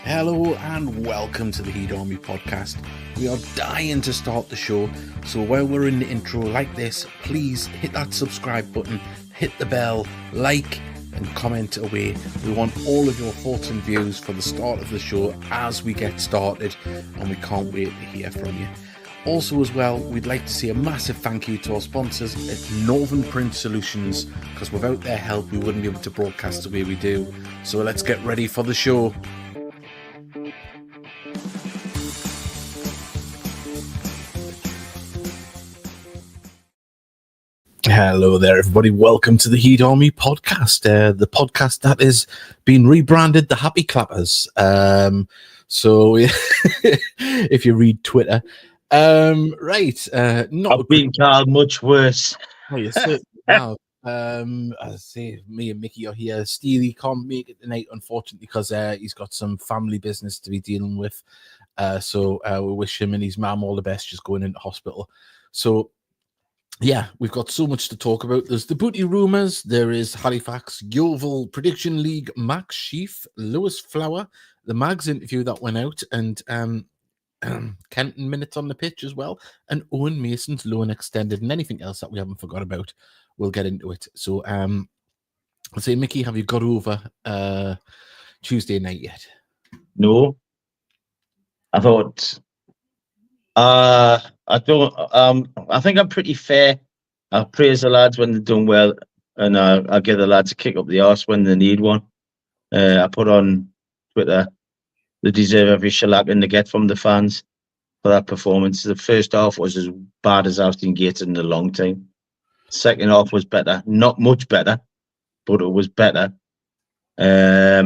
Hello and welcome to the Heat Army podcast. We are dying to start the show, so while we're in the intro like this, please hit that subscribe button, hit the bell, like and comment away. We want all of your thoughts and views for the start of the show as we get started, and we can't wait to hear from you. Also as well, we'd like to say a massive thank you to our sponsors at Northern Print Solutions, because without their help we wouldn't be able to broadcast the way we do. So let's get ready for the show. Hello there, everybody. Welcome to the Heat Army podcast, the podcast that is being rebranded the Happy Clappers. So if you read Twitter, right, not I've been called much worse. Oh, you certainly have. As I say, me and Mickey are here. Steely can't make it tonight, unfortunately, because he's got some family business to be dealing with. So we wish him and his mum all the best, just going into hospital. So yeah, we've got so much to talk about. There's the Booty rumours. There is Halifax, Yeovil Prediction League, Max Sheaf, Lewis Flower, the Mags interview that went out, and Kenton minutes on the pitch as well, and Owen Mason's loan extended, and anything else that we haven't forgot about. We'll get into it. So I'll say, Mickey, have you got over Tuesday night yet? No. I thought... I don't. I think I'm pretty fair. I praise the lads when they're done well, and I give the lads a kick up the arse when they need one. I put on Twitter, they deserve every shellacking they get from the fans for that performance. The first half was as bad as I've seen Gateshead in a long time. Second half was better, not much better, but it was better. They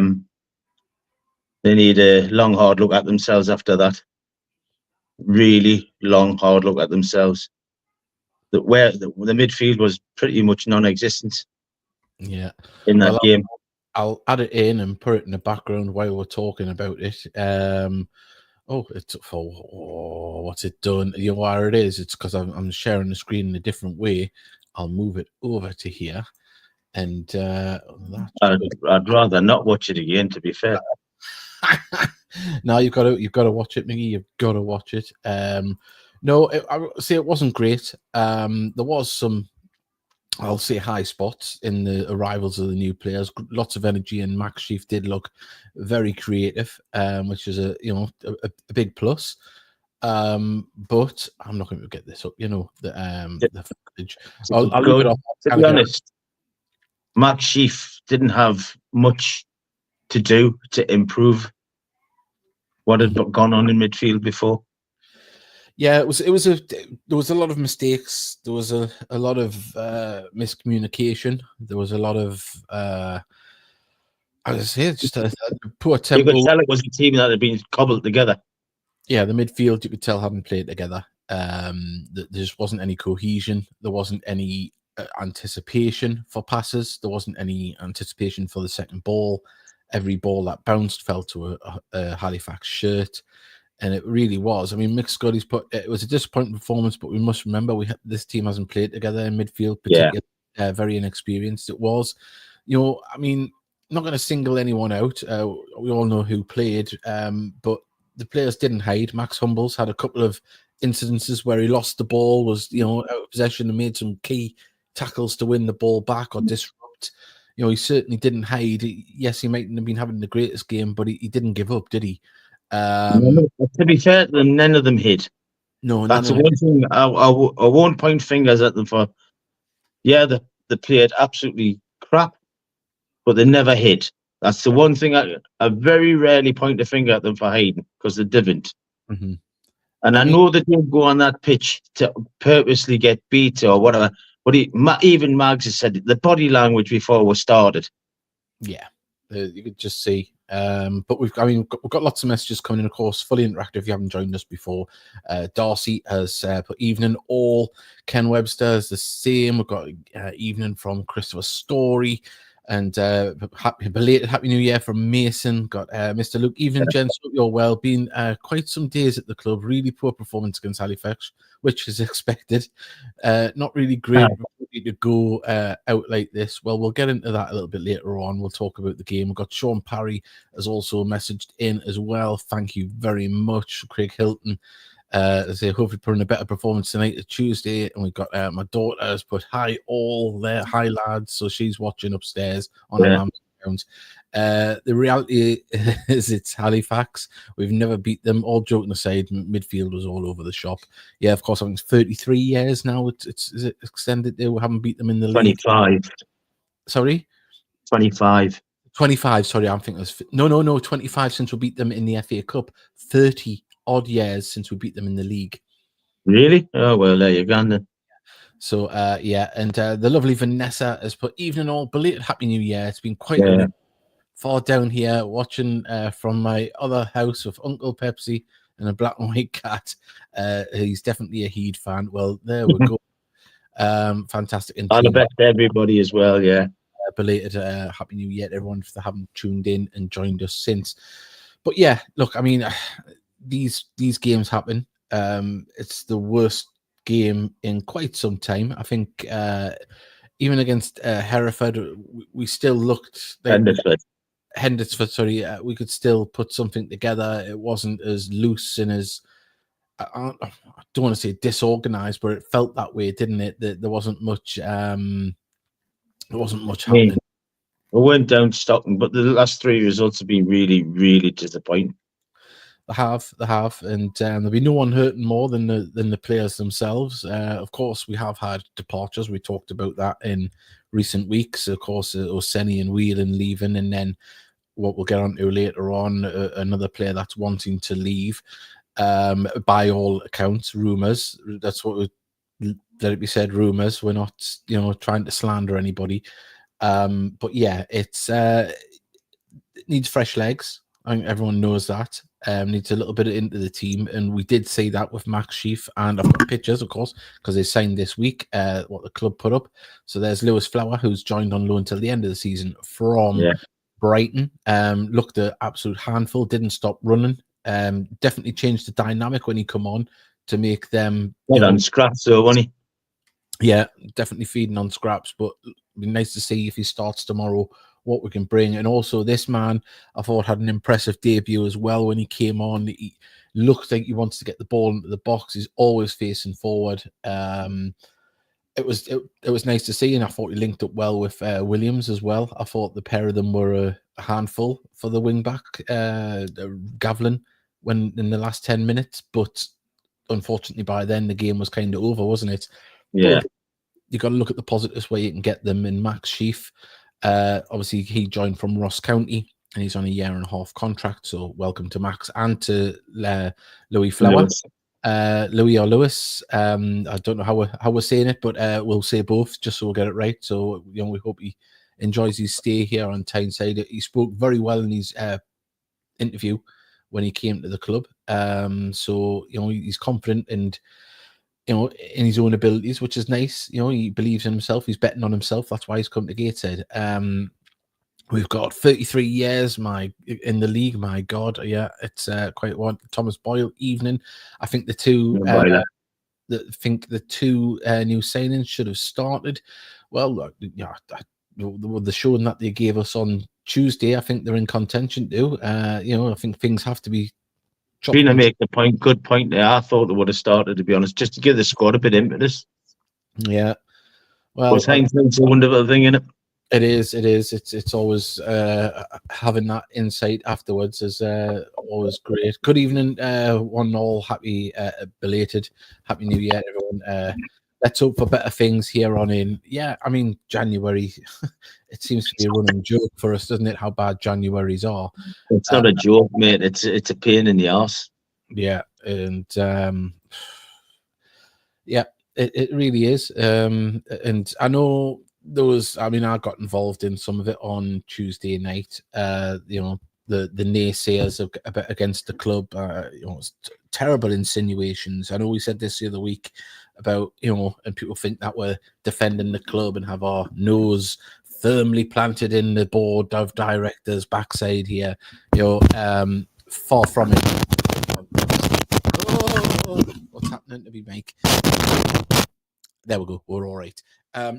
need a long, hard look at themselves after that. Really long, hard look at themselves. Where the midfield was pretty much non-existent. Yeah, in that game. I'll add it in and put it in the background while we're talking about it. What's it done? You know where it is? It's because I'm sharing the screen in a different way. I'll move it over to here, and I'd rather not watch it again, to be fair. No, you've got to watch it, Mickey. You've got to watch it. No, I would say it wasn't great. There was some, I'll say, high spots in the arrivals of the new players. Lots of energy, and Max Sheaf did look very creative, which is a big plus. But I'm not going to get this up. The footage. To be honest, Max Sheaf didn't have much to do to improve what had gone on in midfield before. Yeah, there was a lot of mistakes. There was a lot of miscommunication. There was a lot of just a poor tempo. You could tell it was a team that had been cobbled together. Yeah, the midfield, you could tell, hadn't played together. There just wasn't any cohesion. There wasn't any anticipation for passes. There wasn't any anticipation for the second ball. Every ball that bounced fell to a Halifax shirt, and it really was. I mean, Mick Scotty's it was a disappointing performance, but we must remember this team hasn't played together in midfield, particularly very inexperienced. It was, I mean, not going to single anyone out. We all know who played, but the players didn't hide. Max Humbles had a couple of incidences where he lost the ball, was out of possession, and made some key tackles to win the ball back or disrupt. He certainly didn't hide. Yes, he mightn't have been having the greatest game, but he didn't give up, did he? To be fair to them, none of them hid. No, that's the one thing I won't point fingers at them for. Yeah, they played absolutely crap, but they never hid. That's the one thing I very rarely point a finger at them for hiding, because they didn't. Mm-hmm. And I know they didn't go on that pitch to purposely get beat or whatever. But even Mags has said the body language before we started. Yeah, you could just see. But we've got lots of messages coming in, of course. Fully interactive if you haven't joined us before. Darcy has put evening all. Ken Webster is the same. We've got evening from Christopher Story. And belated Happy New Year from Mason. Got Mr. Luke. Evening, gents. Hope you're well. Been quite some days at the club. Really poor performance against Halifax, which is expected. Not really great to go out like this. Well, we'll get into that a little bit later on. We'll talk about the game. We've got Sean Parry has also messaged in as well. Thank you very much, Craig Hilton. They hopefully put in a better performance tonight at Tuesday. And we've got my daughter has put hi all there, hi lads. So she's watching upstairs on her mom's account. The reality is it's Halifax. We've never beat them. All joking aside, midfield was all over the shop. Yeah, of course, I think it's 33 years now. Is it extended? They haven't beat them in the 25. League. Sorry? 25. 25, sorry, I'm thinking no, 25 since we beat them in the FA Cup. 30 odd years since we beat them in the league. Really? Oh, well, there you go then. So, yeah, and the lovely Vanessa has put, evening all, belated Happy New Year. It's been quite far down here watching from my other house with Uncle Pepsi and a black and white cat. He's definitely a Heed fan. Well, there we go. Fantastic. And all the best to everybody as well, yeah. Belated Happy New Year to everyone if they haven't tuned in and joined us since. But yeah, look, I mean, these games happen. It's the worst game in quite some time. I think even against Hereford, we still looked like Hendersford, sorry, we could still put something together. It wasn't as loose and as I don't want to say disorganized, but it felt that way, didn't it? That there wasn't much happening. We went down Stockton, but the last three results have been really, really disappointing. They have, and there'll be no one hurting more than the players themselves. Of course, we have had departures. We talked about that in recent weeks. Of course, Oseni and Whelan leaving, and then what we'll get on to later on, another player that's wanting to leave. By all accounts, rumours. That's what let it be said. Rumours. We're not, trying to slander anybody. But yeah, it needs fresh legs. I think everyone knows that. Needs a little bit into the team, and we did say that with Max Sheaf, and I've got pictures, of course, because they signed this week. What the club put up. So there's Lewis Flower, who's joined on loan till the end of the season from Brighton. Looked an absolute handful. Didn't stop running. Definitely changed the dynamic when he come on to make them on scraps, though, wasn't he? Yeah, definitely feeding on scraps, but it'd be nice to see if he starts tomorrow what we can bring. And also this man, I thought, had an impressive debut as well when he came on. He looked like he wants to get the ball into the box. He's always facing forward. It was nice to see, and I thought he linked up well with Williams as well. I thought the pair of them were a handful for the wing back, Gavlin, when in the last 10 minutes, but unfortunately by then the game was kind of over, wasn't it? Yeah. But you got to look at the positives where you can get them. In Max Sheaf, obviously he joined from Ross County and he's on a 1.5-year contract, so welcome to Max and to Louis Flower. Louis or Lewis, I don't know how we're saying it, but we'll say both just so we'll get it right. So we hope he enjoys his stay here on Tyneside. He spoke very well in his interview when he came to the club. So he's confident and in his own abilities, which is nice. He believes in himself. He's betting on himself. That's why he's come to Gateshead. We've got 33 years in the league. My God, yeah, it's quite one. Thomas Boyle, evening. I think the two new signings should have started. Well, the showing that they gave us on Tuesday, I think they're in contention too. I think things have to be. Trina make the point. Good point there. I thought they would have started, to be honest, just to give the squad a bit of impetus. Yeah. Well, hindsight's a wonderful thing, isn't it? It is. It's always having that insight afterwards is always great. Good evening, one all. Happy belated Happy New Year, everyone. Let's hope for better things here on in. Yeah, I mean January. It seems to be a running joke for us, doesn't it? How bad Januaries are. It's not a joke, mate. It's a pain in the arse. Yeah, and yeah, it really is. And I know. I got involved in some of it on Tuesday night. The naysayers against the club, terrible insinuations. I know we said this the other week about, and people think that we're defending the club and have our nose firmly planted in the board of directors' backside here. Far from it. Oh, what's happening to me, Mike? There we go. We're all right.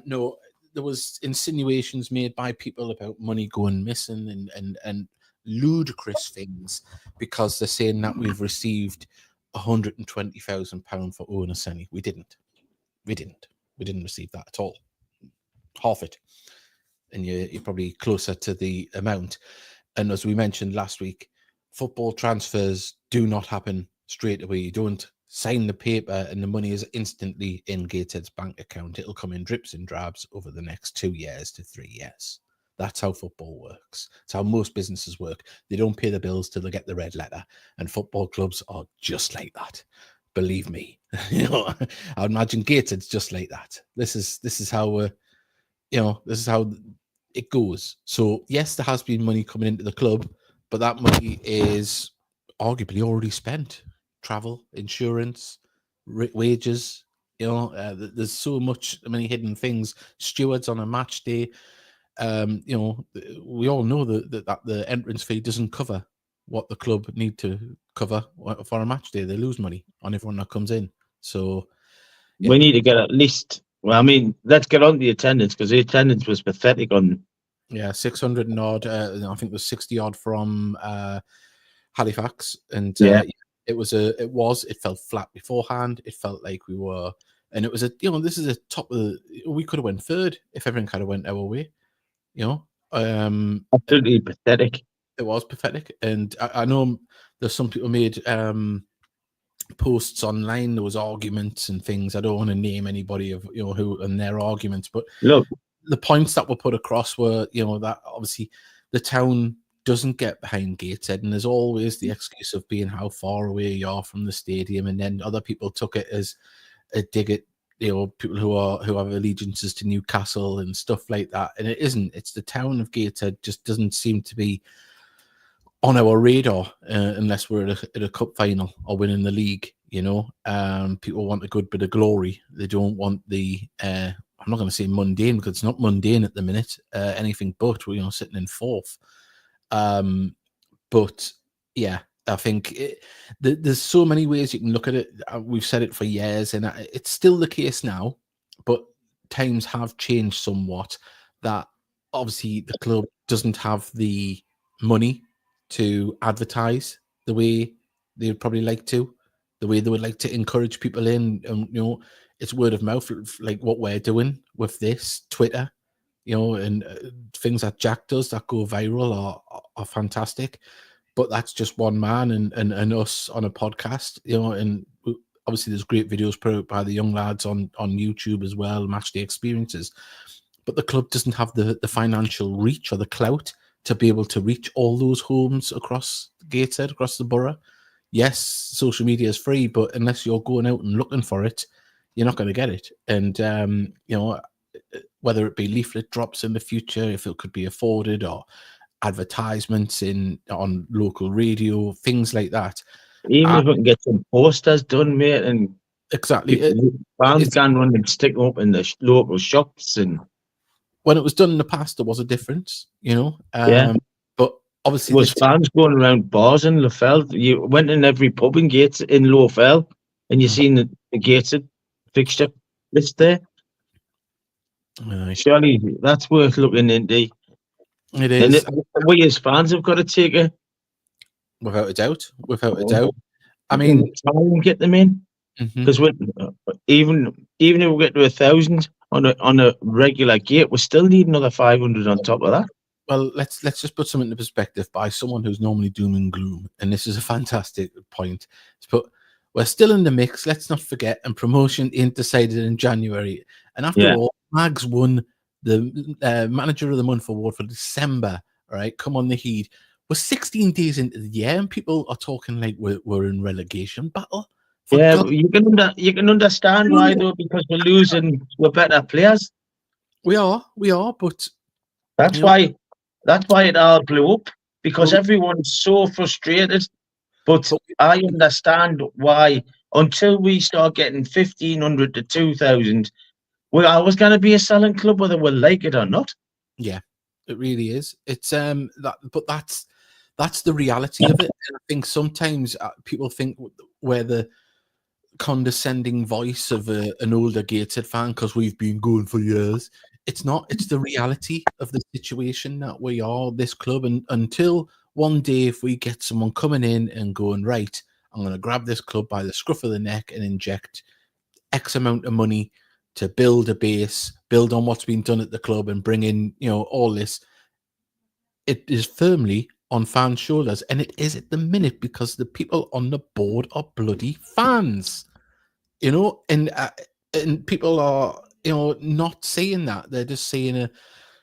No, there was insinuations made by people about money going missing and ludicrous things because they're saying that we've received £120,000 for Ona Seni. We didn't receive that at all. Half it. And you're probably closer to the amount. And as we mentioned last week, football transfers do not happen straight away. You don't sign the paper and the money is instantly in Gateshead's bank account. It'll come in drips and drabs over the next 2 years to 3 years. That's how football works. It's how most businesses work. They don't pay the bills till they get the red letter. And football clubs are just like that. Believe me. I imagine Gateshead's just like that. This is how this is how it goes. So yes, there has been money coming into the club, but that money is arguably already spent. Travel, insurance, wages. There's so many hidden things. Stewards on a match day. We all know that the entrance fee doesn't cover what the club need to cover for a match day. They lose money on everyone that comes in. So we need to get at least. Well, I mean, let's get on the attendance because the attendance was pathetic on. Yeah, 600 and odd. I think it was 60 odd from Halifax, and it felt flat beforehand. It felt like we were, and it was this is a top of the. We could have went third if everything kind of went our way. Absolutely pathetic. It was pathetic, and I know there's some people made posts online. There was arguments and things. I don't want to name anybody of who and their arguments, but look, the points that were put across were that obviously the town doesn't get behind Gateshead, and there's always the excuse of being how far away you are from the stadium, and then other people took it as a dig at people who have allegiances to Newcastle and stuff like that, and it isn't. It's the town of Gateshead just doesn't seem to be on our radar unless we're at a cup final or winning the league. People want a good bit of glory. They don't want the I'm not going to say mundane because it's not mundane at the minute. Anything but we're sitting in fourth. But yeah, I think there's so many ways you can look at it. We've said it for years, and it's still the case now. But times have changed somewhat. That obviously the club doesn't have the money to advertise the way they would probably like to, the way they would like to encourage people in. It's word of mouth, like what we're doing with this, Twitter, and things that Jack does that go viral are fantastic. But that's just one man and us on a podcast, and obviously there's great videos put out by the young lads on YouTube as well, match day experiences. But the club doesn't have the financial reach or the clout to be able to reach all those homes across Gateshead, across the borough. Yes, social media is free, but unless you're going out and looking for it, you're not going to get it. And, whether it be leaflet drops in the future, if it could be afforded, or advertisements on local radio, things like that. Even if we can get some posters done, mate, and exactly, fans can run and stick them up in the local shops. And when it was done in the past, there was a difference, But obviously, was fans going around bars in Lofell. You went in every pub in Lofell, and you seen the Gateshead fixture list there. Surely that's worth looking into. It is. And we as fans have got to take it. Without a doubt. I mean, try and get them in, because even if we get to 1,000 on a regular gate, we still need another 500 on top of that. Well, let's just put something into perspective by someone who's normally doom and gloom, and this is a fantastic point. But we're still in the mix. Let's not forget, and promotion ain't decided in January. And after all, Mags won the Manager of the Month award for December. All right, come on the heat. We're 16 days into the year, and people are talking like we're in relegation battle. You can understand why though, because we're losing. We're better players. We are, but that's why it all blew up, because everyone's so frustrated. But I understand why. Until we start getting 1,500 to 2,000, we're always going to be a selling club, whether we like it or not. Yeah, it really is. It's but that's the reality of it. And I think sometimes people think we're the condescending voice of an older Gateshead fan because we've been going for years. It's not. It's the reality of the situation that we are, this club. And until one day, if we get someone coming in and going, right, I'm going to grab this club by the scruff of the neck and inject X amount of money to build a base, build on what's been done at the club and bring in, all this, it is firmly on fans' shoulders. And it is at the minute because the people on the board are bloody fans. And people are not saying that. They're just saying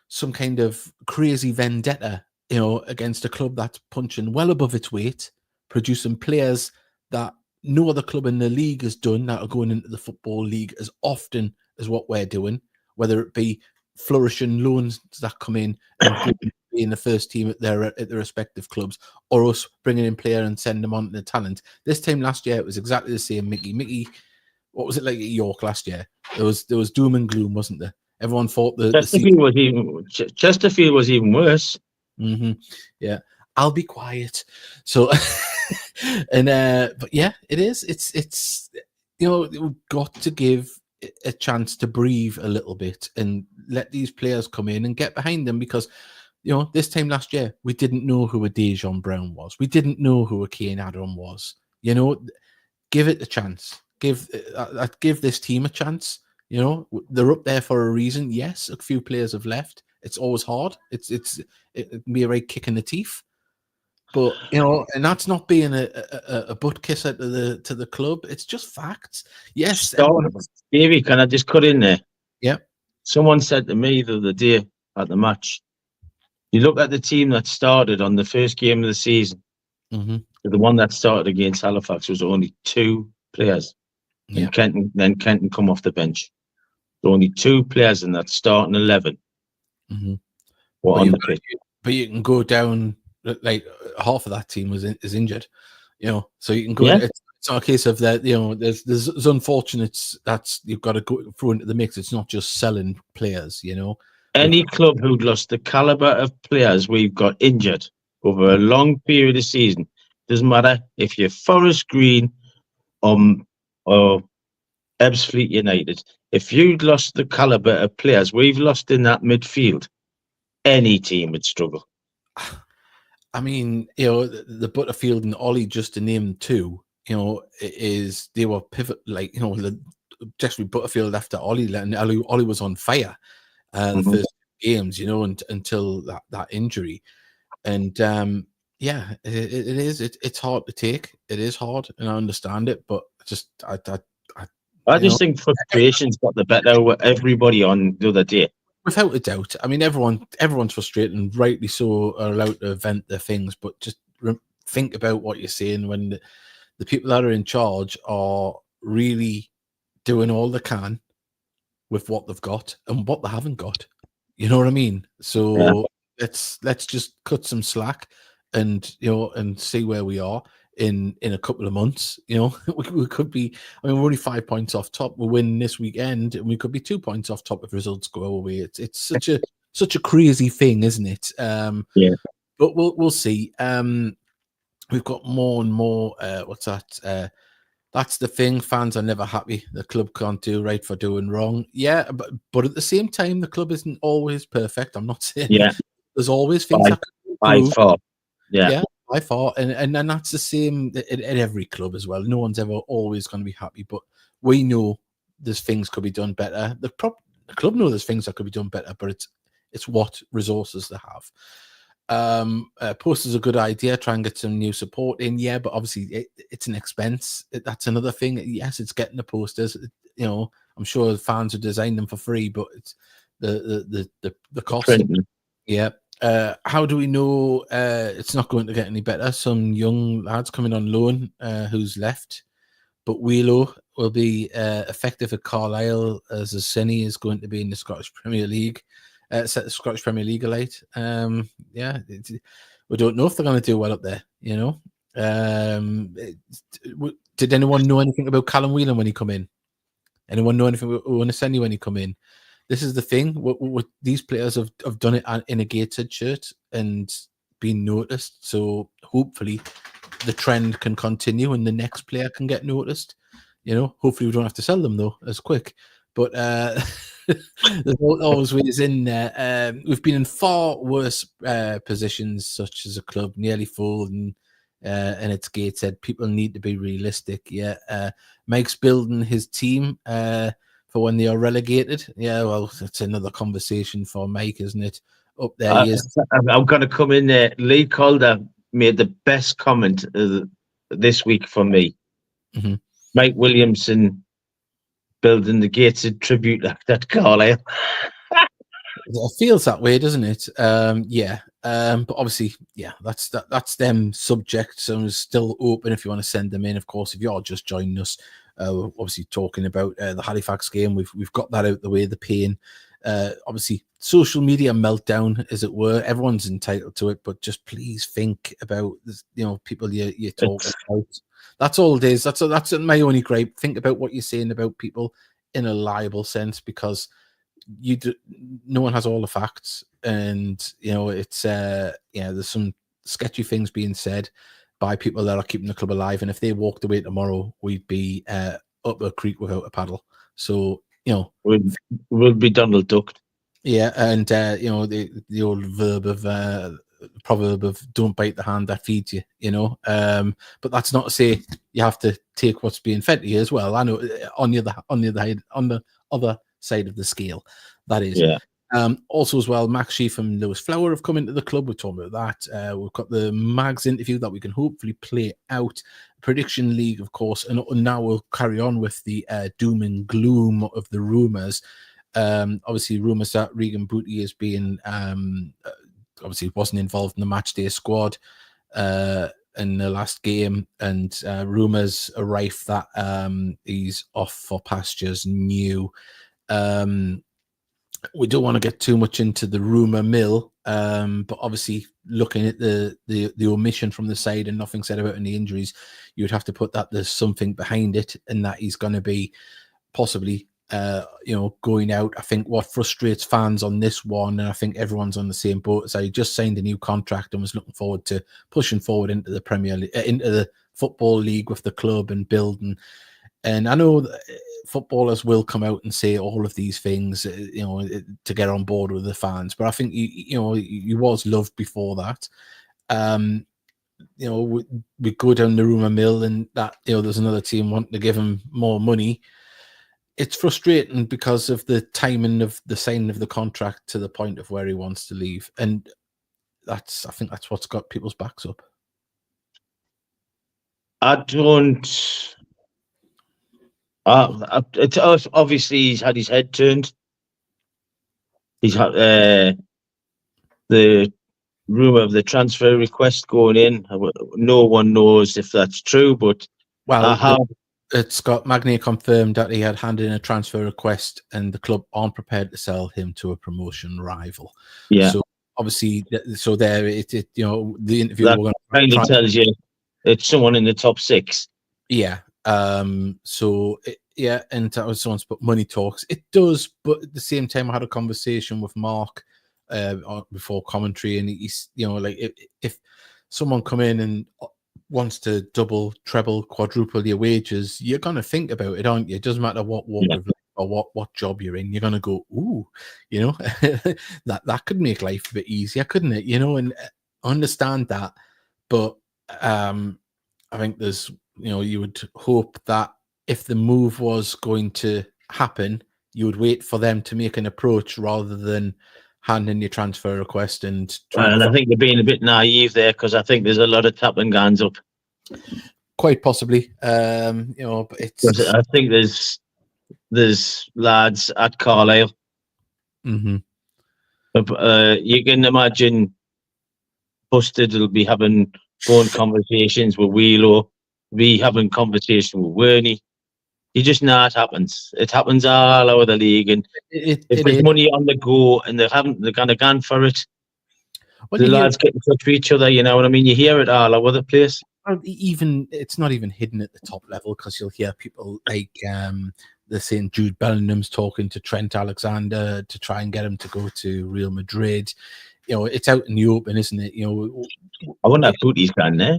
some kind of crazy vendetta against a club that's punching well above its weight, producing players that no other club in the league has done, that are going into the Football League as often as what we're doing, whether it be flourishing loans that come in and be in the first team at their respective clubs, or us bringing in player and sending them on to the talent. This time last year it was exactly the same. Mickey, what was it like at York last year? There was doom and gloom, wasn't there? Everyone thought Chesterfield was even worse. Mm-hmm. Yeah, I'll be quiet. So, but yeah, it is. It's we've got to give a chance to breathe a little bit and let these players come in and get behind them, because this time last year we didn't know who a Dejan Brown was. We didn't know who a Kane Adam was. Give it a chance. Give this team a chance. They're up there for a reason. Yes, a few players have left. It's always hard. It can be a right kick in the teeth. But and that's not being a butt kisser to the club. It's just facts. Yes. Davey, can I just cut in there? Yeah. Someone said to me the other day at the match, you look at the team that started on the first game of the season. Mm-hmm. The one that started against Halifax was only 2 players. Yeah. And Kenton come off the bench. There were only 2 players in that starting 11 were on the pitch. But you can go down, like half of that team is injured, so you can go. Yeah. It's not a case of that. There's unfortunates that you've got to go throw into the mix. It's not just selling players. Any club who'd lost the caliber of players we've got injured over a long period of season, doesn't matter if you're Forest Green or Ebbsfleet United, if you'd lost the caliber of players we've lost in that midfield, any team would struggle. I mean, the Butterfield and Ollie, just to name 2, they were pivot, like, Jeffrey Butterfield after Ollie, and Ollie was on fire the first games, until that injury. And yeah, it is. It's hard to take. It is hard, and I understand it, but I just think frustration's got the better of everybody on the other day. Without a doubt. I mean, everyone's frustrated, and rightly so, are allowed to vent their things, but just think about what you're saying when the people that are in charge are really doing all they can with what they've got and what they haven't got. You know what I mean? So let's just cut some slack and see where we are in a couple of months. We could be, I mean, we're only 5 points off top. We'll win this weekend and we could be 2 points off top if results go away. It's such a crazy thing, isn't it? Yeah. But we'll see. We've got more and more what's that? That's the thing. Fans are never happy. The club can't do right for doing wrong. Yeah, but at the same time, the club isn't always perfect. I'm not saying there's always things that by far. Yeah, by far, and that's the same at every club as well. No one's ever always going to be happy, but we know there's things could be done better. The club know there's things that could be done better, but it's what resources they have. Posters a good idea. Try and get some new support in, but obviously it's an expense. That's another thing. Yes, it's getting the posters. I'm sure fans would design them for free, but it's the cost. Printing. Yeah. How do we know it's not going to get any better? Some young lads coming on loan who's left, but Wheelo will be effective at Carlisle as Senny is going to be in the Scottish Premier League. Set the Scottish Premier League alight. We don't know if they're going to do well up there. Did anyone know anything about Callum Whelan when he come in? Anyone know anything about Senny when he come in? this is the thing. What these players have done it in a Gateshead shirt and been noticed. So hopefully the trend can continue and the next player can get noticed. Hopefully we don't have to sell them though as quick. But there's always ways in there. We've been in far worse positions, such as a club nearly folding, and it's Gateshead. People need to be realistic. Yeah, Mike's building his team for when they are relegated. Yeah, well, it's another conversation for Mike, isn't it? Up there, he is. I'm going to come in there. Lee Calder made the best comment this week for me. Mm-hmm. Mike Williamson building the Gateshead tribute at Carlisle. It feels that way, doesn't it? Yeah. But obviously, yeah, that's them subject. So it's still open if you want to send them in. Of course, if you're just joining us, we're obviously talking about the Halifax game. We've got that out the way. The pain, obviously, social media meltdown, as it were. Everyone's entitled to it, but just please think about this, people you talk about. That's all it is. That's my only gripe. Think about what you're saying about people in a liable sense, because no one has all the facts, and it's there's some sketchy things being said by people that are keeping the club alive, and if they walked away tomorrow, we'd be up a creek without a paddle. So we'll be Donald Ducked. Yeah, and the old proverb of "don't bite the hand that feeds you," but that's not to say you have to take what's being fed to you as well. I know on the other side of the scale, that is. Yeah. Also as well, Max Sheaf and Lewis Flower have come into the club. We're talking about that. We've got the Mags interview that we can hopefully play out. Prediction League, of course, and now we'll carry on with the doom and gloom of the rumours. Obviously, rumours that Regan Booty is being obviously wasn't involved in the match day squad in the last game, and rumours are rife that he's off for pastures new. We don't want to get too much into the rumour mill, but obviously looking at the omission from the side and nothing said about any injuries, you would have to put that there's something behind it, and that he's going to be possibly going out. I think what frustrates fans on this one, and I think everyone's on the same boat, is he just signed a new contract and was looking forward to pushing forward into the Premier League, into the Football League with the club and building. And I know that footballers will come out and say all of these things, to get on board with the fans. But I think he was loved before that. We go down the rumour mill, and that there's another team wanting to give him more money. It's frustrating because of the timing of the signing of the contract to the point of where he wants to leave, and I think that's what's got people's backs up. It's obviously he's had his head turned. He's had the rumor of the transfer request going in. No one knows if that's true, but it's got Magnier confirmed that he had handed in a transfer request, and the club aren't prepared to sell him to a promotion rival. Yeah. So obviously, there the interview that kind of tells you it's someone in the top six. Yeah. And that was someone's but money talks. It does, but at the same time, I had a conversation with Mark before commentary, and he's if someone come in and wants to double, treble, quadruple your wages, you're gonna think about it, aren't you? It doesn't matter what walk of life or what job you're in. You're gonna go, ooh, that could make life a bit easier, couldn't it? And understand that, but I think there's. You would hope that if the move was going to happen, you would wait for them to make an approach rather than hand in your transfer request. And I think they're being a bit naive there, because I think there's a lot of tapping guns up. Quite possibly, but it's. I think there's lads at Carlisle. Mm-hmm. You can imagine Busted will be having phone conversations with Wheelo. We having conversation with Werney. You just know it happens. It happens all over the league, and if there's money on the go and they're kind of gone for it, the lads get in touch with each other. You know what I mean? You hear it all over the place. Even it's not even hidden at the top level, because you'll hear people like they're saying Jude Bellingham's talking to Trent Alexander to try and get him to go to Real Madrid. You know, it's out in the open, isn't it? You know, I wonder if Booty's gone there.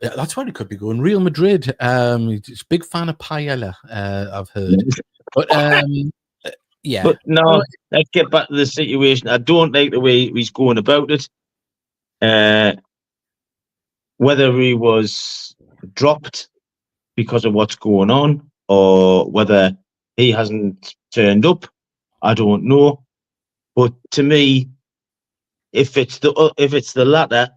Yeah, that's where he could be going. Real Madrid. He's a big fan of paella, I've heard. But yeah. But no, let's get back to the situation. I don't like the way he's going about it. Whether he was dropped because of what's going on, or whether he hasn't turned up, I don't know. But to me, if it's the latter,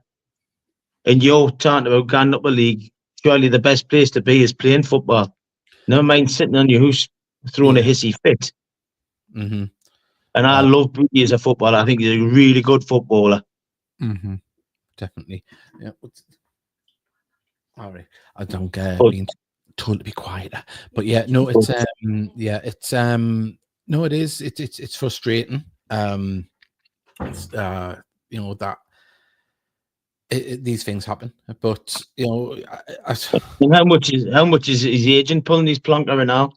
and you're talking about going up a league, surely the best place to be is playing football. Never mind sitting on your house throwing a hissy fit. Mm-hmm. And I love Booty as a footballer. I think he's a really good footballer. Mm-hmm. Definitely. Yeah. Sorry, I don't get being told to be quieter. But yeah, no, it's no, it is. It's frustrating. You know that these things happen, but you know, how much is his agent pulling his plonker now?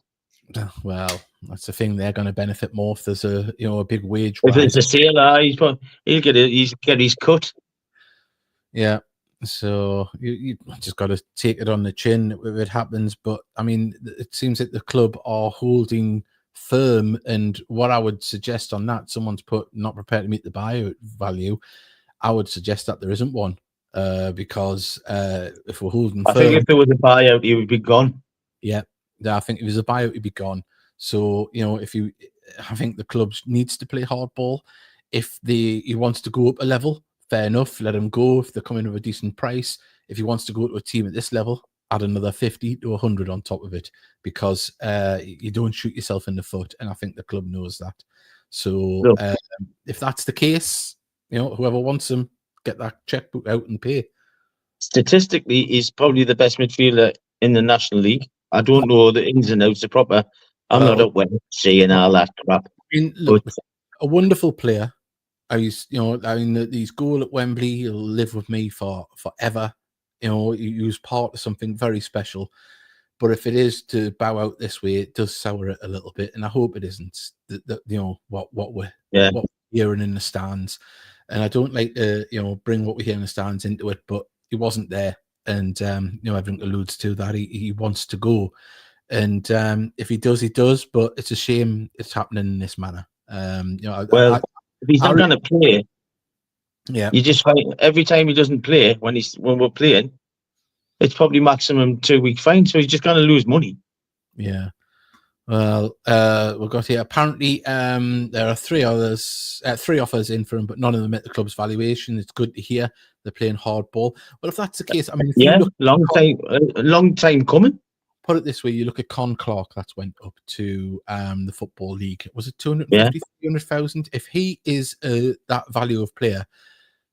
Well, that's the thing. They're going to benefit more if there's a big wage rise. If it's a sale, he'll get his cut. Yeah. So you just got to take it on the chin if it happens. But I mean, it seems that the club are holding firm. And what I would suggest on that, someone's put not prepared to meet the buyout value. I would suggest that there isn't one because if we're holding firm, I think if there was a buyout, he would be gone. Yeah, I think if it was a buyout, he'd be gone. So I think the club needs to play hardball. If he wants to go up a level, fair enough, let him go if they're coming with a decent price. If he wants to go to a team at this level, add another 50 to 100 on top of it, because you don't shoot yourself in the foot, and I think the club knows that. So if that's the case, whoever wants him, get that checkbook out and pay. Statistically, he's probably the best midfielder in the National League. I don't know the ins and outs of proper. I'm not up with seeing all that crap. I mean, look, a wonderful player. His goal at Wembley, he'll live with me forever. He was part of something very special. But if it is to bow out this way, it does sour it a little bit, and I hope it isn't. What we're hearing in the stands, and I don't like to bring what we hear in the stands into it. But he wasn't there, and everything alludes to that he wants to go, and if he does, he does. But it's a shame it's happening in this manner. If he's not going to play, you just find every time he doesn't play when we're playing, it's probably maximum 2 week fine. So he's just going to lose money. Yeah. Well, we've got here. Apparently, there are three offers in for him, but none of them met the club's valuation. It's good to hear they're playing hardball. Well, if that's the case, I mean, long time coming. Put it this way: you look at Con Clark, that's went up to the Football League. Was it 250, 300,000? If he is that value of player,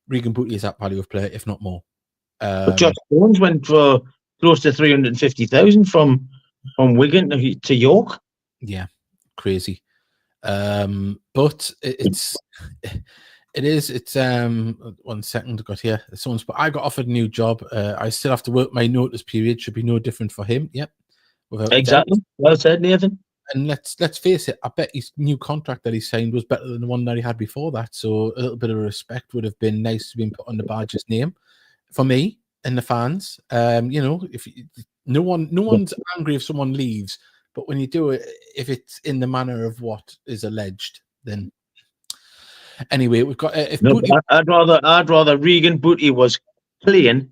Regan Booty is that value of player, if not more. But Josh Jones went for close to 350,000 from Wigan to York. Yeah, crazy. But it's 1 second. I got here. But I got offered a new job. I still have to work my notice period. Should be no different for him. Yep. Exactly. Well said, Nathan. And let's face it, I bet his new contract that he signed was better than the one that he had before that. So a little bit of respect would have been nice to be put on the badge's name for me and the fans. If no one's angry if someone leaves, but when you do it, if it's in the manner of what is alleged, then anyway, we've got. I'd rather Regan Booty was playing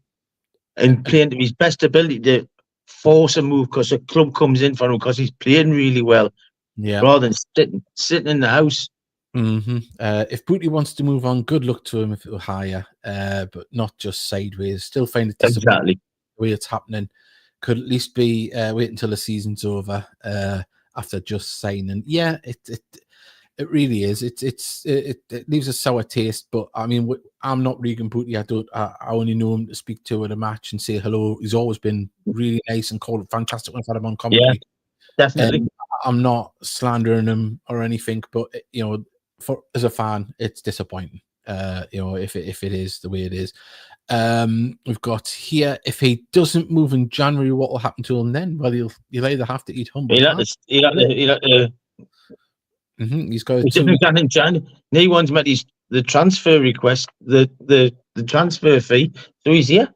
and playing to his best ability to force a move because a club comes in for him because he's playing really well. Yeah. Rather than sitting in the house. Mm-hmm. If Booty wants to move on, good luck to him if it were higher, but not just sideways. Still find it disappointing the way it's happening. Could at least be wait until the season's over after just signing. Yeah, it really is. It leaves a sour taste. But I mean, I'm not Regan Booty. I only know him to speak to at a match and say hello. He's always been really nice and called fantastic when I've had him on commentary. Yeah, definitely. I'm not slandering him or anything, but as a fan, it's disappointing. if it is the way it is. We've got here, if he doesn't move in January, what will happen to him then? Well, you'll either have to eat humble pie. He's got a in January. No one's met the transfer request, the transfer fee, so he's here.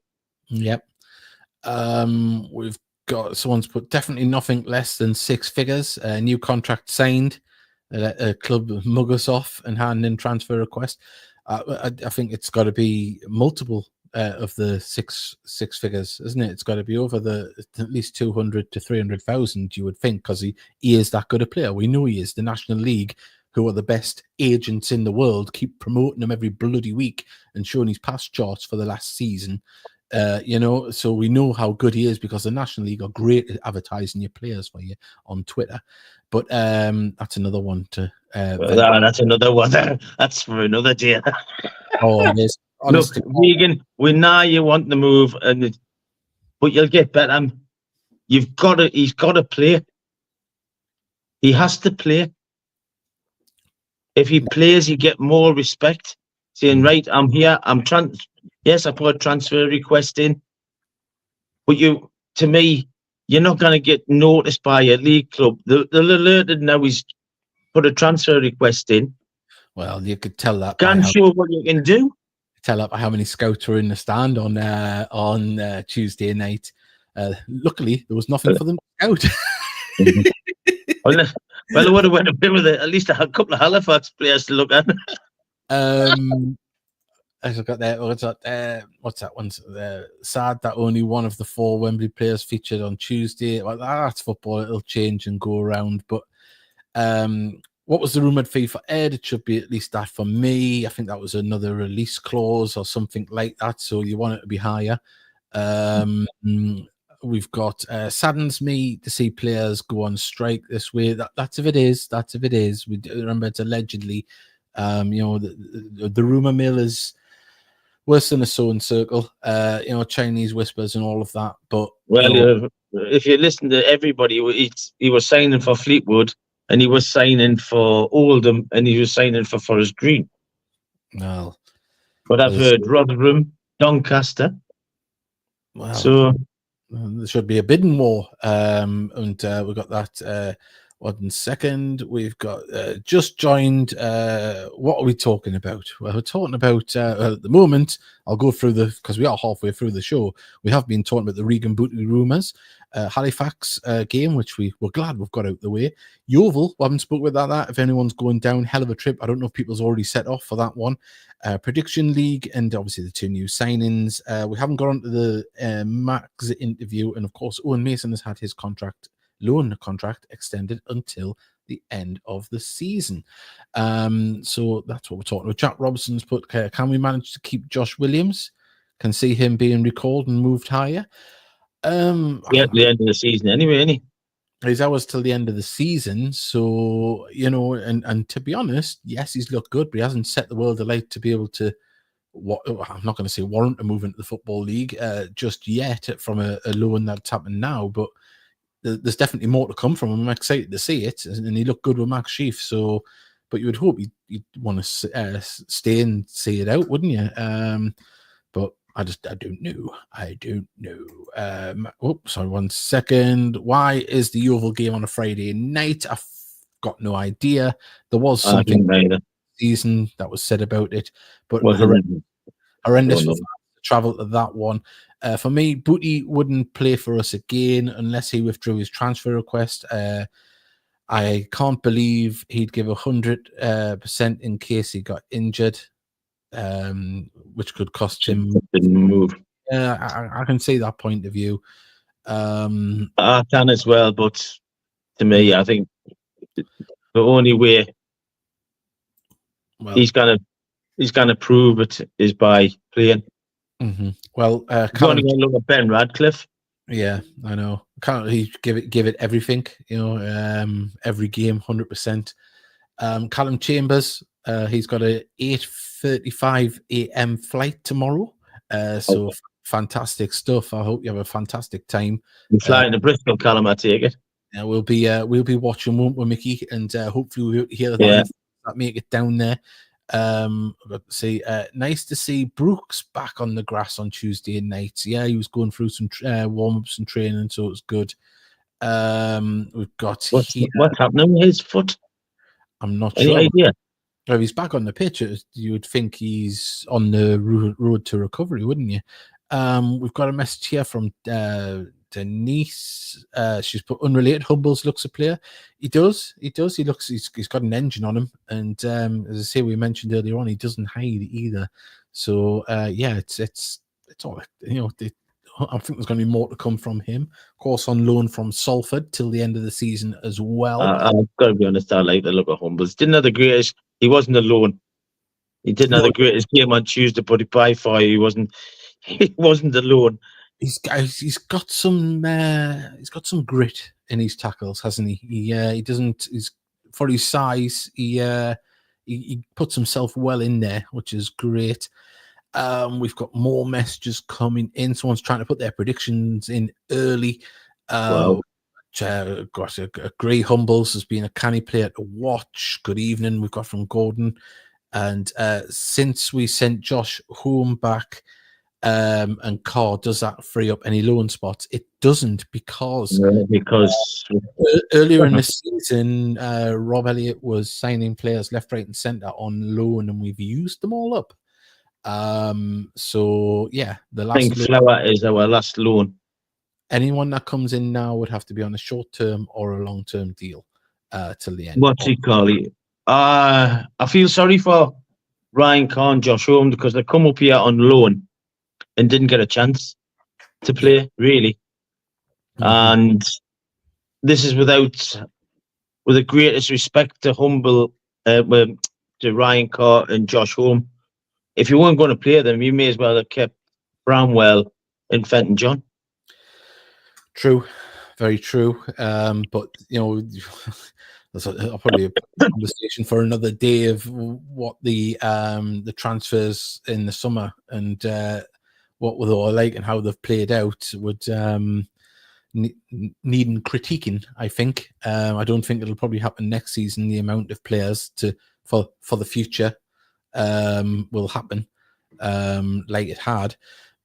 Yep. We've got someone's put definitely nothing less than 6 figures. A new contract signed. A club mug us off and hand in transfer request. I think it's got to be multiple of the six figures, isn't it? It's got to be over at least 200 to 300,000, you would think, because he is that good a player. We know he is. The National League, who are the best agents in the world, keep promoting him every bloody week and showing his past charts for the last season. So we know how good he is because the National League are great at advertising your players for you on Twitter. But that's another one to. That's another one. That's for another day. Oh, yes. Look, Regan, we know you want the move, but you'll get better. He's got to play. He has to play. If he plays, you get more respect. Saying, right, I'm here. Yes, I put a transfer request in, but to me, you're not going to get noticed by a league club. They're alerted now he's put a transfer request in. Well, you could tell that. Can't show what you can do. Tell up how many scouts were in the stand on Tuesday night. Luckily, there was nothing for them to scout. Well, I would have went a bit with it. At least a couple of Halifax players to look at. I got there. What's that one? Sad that only one of the 4 Wembley players featured on Tuesday. Well, that's football. It'll change and go around. But what was the rumoured fee for Ed? It should be at least that for me. I think that was another release clause or something like that. So you want it to be higher. We've got saddens me to see players go on strike this way. That's if it is. That's if it is. We remember it's allegedly. The rumour mill is worse than a sewing circle. Chinese whispers and all of that. But if you listen to everybody, he was signing for Fleetwood. And he was signing for Oldham, and he was signing for Forest Green. Well, but I've heard Rotherham, Doncaster. Well, so there should be a bidding war. And we've got that. 1 second. We've got just joined. What are we talking about? Well, we're talking about at the moment. I'll go through because we are halfway through the show. We have been talking about the Regan Booty rumours. Halifax game, which we're glad we've got out the way. Yeovil, we haven't spoken about that. If anyone's going down, hell of a trip. I don't know if people's already set off for that one. Prediction League, and obviously the 2 new signings. We haven't got onto the Max interview, and of course, Owen Mason has had his loan contract extended until the end of the season. So that's what we're talking about. Jack Robertson's put, can we manage to keep Josh Williams? Can see him being recalled and moved higher. At the end of the season anyway, isn't he? He's ours till the end of the season. So, and to be honest, yes, he's looked good, but he hasn't set the world alight to be able to, I'm not going to say warrant a move into the Football League just yet from a loan that's happened now, but there's definitely more to come from him. I'm excited to see it, and he looked good with Max Sheaf. So, but you would hope you'd want to stay and see it out, wouldn't you? But I don't know. I don't know. Sorry, 1 second. Why is the Yeovil game on a Friday night? I've got no idea. There was something season that was said about it, but horrendous for travel to that one. For me, Booty wouldn't play for us again unless he withdrew his transfer request. I can't believe he'd give 100% in case he got injured, which could cost him. Move. I can see that point of view. I can as well, but to me, I think the only way he's gonna prove it is by playing. Mm-hmm. Well, going to look at Ben Radcliffe. Yeah, I know. Can't he give it everything? Every game, 100%. Callum Chambers, he's got a 8:35 a.m. flight tomorrow. So fantastic stuff. I hope you have a fantastic time. You're flying to Bristol, Callum, I take it. Yeah, we'll be watching, won't we, Mickey? And hopefully we'll hear that make it down there. I've got to say, nice to see Brooks back on the grass on Tuesday nights. Yeah, he was going through some warm-ups and training, so it was good. We've got here. What's happening with his foot? I'm not Any sure. idea? If he's back on the pitch, you would think he's on the road to recovery, wouldn't you? We've got a message here from Denise. She's put unrelated. Humbles looks a player. He does. He looks. He's got an engine on him, and as I say, we mentioned earlier on, he doesn't hide either. So yeah, it's all, you know. I think there's going to be more to come from him. Of course, on loan from Salford till the end of the season as well. I've got to be honest. I like the look of Humbles. Didn't have the greatest. He wasn't alone. He didn't have the greatest game on Tuesday, but by far he wasn't. He wasn't alone. He's got some grit in his tackles, hasn't he? He doesn't. He's for his size. He puts himself well in there, which is great. We've got more messages coming in. Someone's trying to put their predictions in early. Wow. Got a Grey Humbles has been a canny player to watch. Good evening. We've got from Gordon. And since we sent Josh home back and Carr, does that free up any loan spots? It doesn't, because earlier in the season, Rob Elliott was signing players left, right, and centre on loan, and we've used them all up. So yeah, the last. I think Flower is our last loan. Anyone that comes in now would have to be on a short-term or a long-term deal till the end. What's he call it? I feel sorry for Ryan Carr and Josh Home, because they come up here on loan and didn't get a chance to play, really. And this is with the greatest respect to to Ryan Carr and Josh Home. If you weren't going to play them, you may as well have kept Bramwell and Fenton John. True, very true. But you know, that's probably a conversation for another day of what the transfers in the summer and what were they all like and how they've played out would need critiquing. I think. I don't think it'll probably happen next season. The amount of players for the future will happen like it had.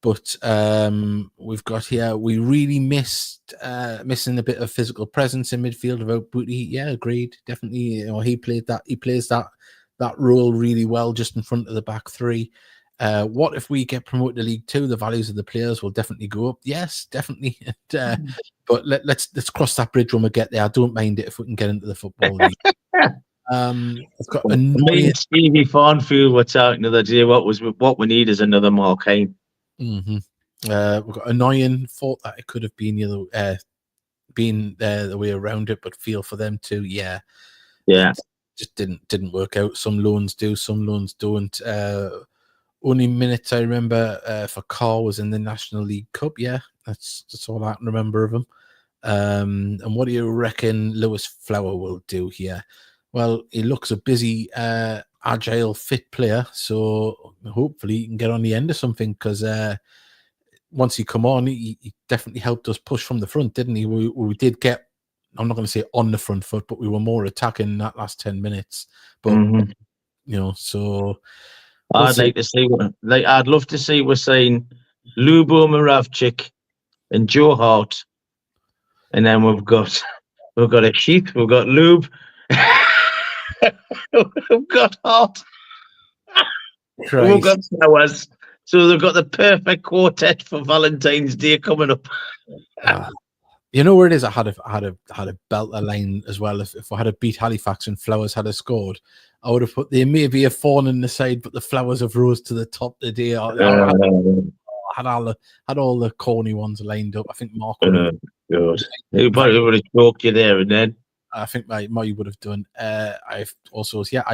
But we've got here, we really missing a bit of physical presence in midfield without Booty. Yeah, agreed. Definitely. You know, he plays that role really well just in front of the back three. What if we get promoted to League Two? The values of the players will definitely go up. Yes, definitely. But let's cross that bridge when we get there. I don't mind it if we can get into the Football League. I've got me and Stevie Farnfield were talking the other day. What we need is another Mark Hain. We've got annoying. Thought that it could have been the way around it, but feel for them too. Yeah. Just didn't work out. Some loans do, some loans don't. Only minutes I remember for Carr was in the National League Cup. Yeah, that's all I can remember of him. And what do you reckon Lewis Flower will do here? Well, he looks a busy, agile, fit player, so hopefully he can get on the end of something, because once he come on, he definitely helped us push from the front, didn't he? We did get, I'm not going to say on the front foot, but we were more attacking that last 10 minutes. But, you know, so... I'd love to see we're saying Lubo Moravchik and Joe Hart, and then we've got a sheep, we've got Lube, we've got Hart, we've got Flowers. So they've got the perfect quartet for Valentine's Day coming up. You know where it is? I had a belter line as well. If I had a beat Halifax and Flowers had scored, I would have put there may be a fawn in the side, but the Flowers have rose to the top today. I had all the corny ones lined up. I think Mark good. He probably would have choked you there and then. I think my would have done. I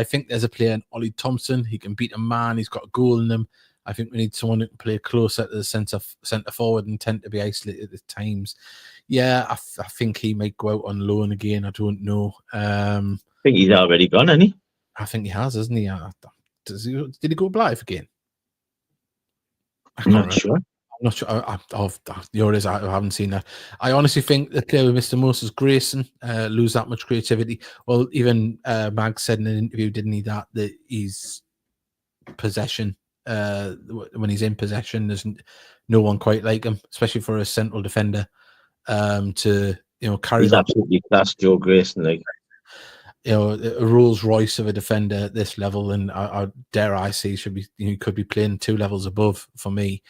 think there's a player in Ollie Thompson. He can beat a man. He's got a goal in him. I think we need someone who can play closer to the centre forward and tend to be isolated at times. Yeah, I think he might go out on loan again. I don't know. I think he's already gone, hasn't he? I think he has, hasn't he? Did he go Blythe again? I'm not sure. I'm not sure. I haven't seen that. I honestly think the player with Mr. Moses Grayson lose that much creativity. Well, even Mag said in an interview, didn't he, that he's possession. When he's in possession, there's no one quite like him, especially for a central defender. To carry He's that. absolutely class, Joe Grayson. Like, a Rolls Royce of a defender at this level, and I dare I say should be could be playing 2 levels above for me.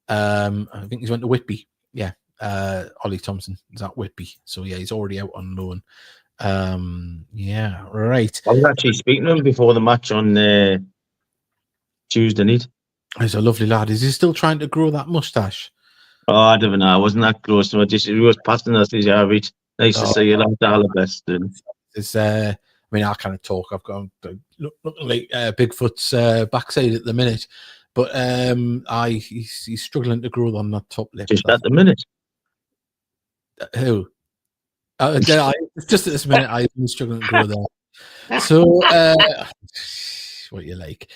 I think he's went to Whitby. Yeah, Ollie Thompson is at Whitby, so yeah, he's already out on loan. Yeah, right. I was actually speaking to him before the match on Tuesday night. He's a lovely lad. Is he still trying to grow that mustache? Oh, I don't know. I wasn't that close to him. He was passing us his average. Nice to see you. Like all the best. It's I mean, I kind of talk. I've got looking like Bigfoot's backside at the minute, but he's struggling to grow on that top lip. Just at the minute. Who? Just at this minute, I'm struggling to grow there. So, what you like?